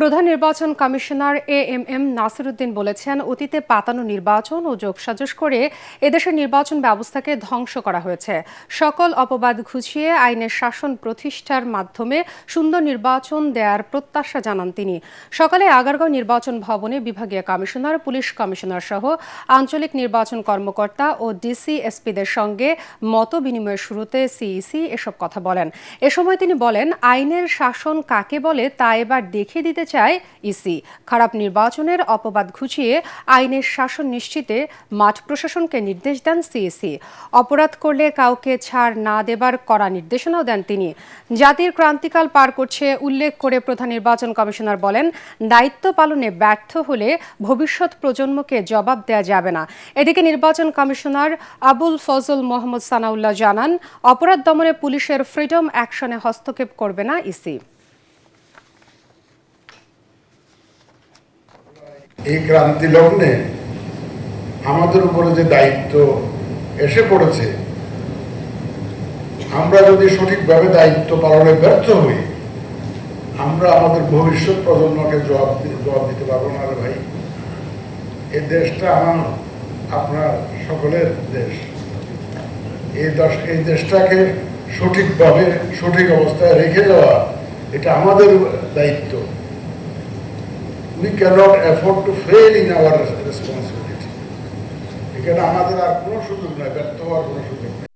প্রধান নির্বাচন commissioner AMM Nasir Uddin বলেছেন, অতীতে পাতানো নির্বাচন ও যোগসাজশ করে এদেশের নির্বাচন ব্যবস্থাকে ধ্বংস করা হয়েছে। সকল অপবাদ ঘুচিয়ে আইনের শাসন প্রতিষ্ঠার মাধ্যমে সুন্দর নির্বাচন দেওয়ার প্রত্যাশা জানান তিনি। সকালে আগারগাঁও নির্বাচন ভবনে বিভাগীয় কমিশনার, পুলিশ কমিশনার সহ আঞ্চলিক নির্বাচন কর্মকর্তা ও ডিসি এসপিদের সঙ্গে মত বিনিময়ের শুরুতে সিইসি এসব কথা বলেন। এ সময় তিনি বলেন, আইনের শাসন কাকে বলে তা এবার দেখিয়ে দিতে চায় ইসি। খারাপ নির্বাচনের অপবাদ ঘুচিয়ে আইনের শাসন নিশ্চিতে মাঠ প্রশাসনকে নির্দেশ দেন সিইসি। অপরাধ করলে কাউকে ছাড় না দেবার কড়া নির্দেশনাও দেন তিনি। জাতির ক্রান্তিকাল পার করছে উল্লেখ করে প্রধান নির্বাচন কমিশনার বলেন, দায়িত্ব পালনে ব্যর্থ হলে ভবিষ্যৎ প্রজন্মকে জবাব দেওয়া যাবে না। এদিকে নির্বাচন কমিশনার আবুল ফজল মোহাম্মদ সানাউল্লাহ জানান, অপরাধ দমনে পুলিশের ফ্রিডম অ্যাকশনে হস্তক্ষেপ করবে না ইসি। এই ক্রান্তি লগ্নে আমাদের উপরে যে দায়িত্ব এসে পড়েছে, আমরা যদি সঠিকভাবে দায়িত্ব পালনে ব্যর্থ হই, আমরা আমাদের ভবিষ্যৎ প্রজন্মকে জবাব দিতে পারবো না। ভাই, এই দেশটা আপনার সকলের দেশ। এই দেশটাকে সঠিকভাবে সঠিক অবস্থায় রেখে যাওয়া, এটা আমাদের দায়িত্ব। We cannot afford to fail in our responsibility. এখানে আমাদের আর কোনো সুযোগ নয়, ব্যর্থ হওয়ার কোনো সুযোগ নেই।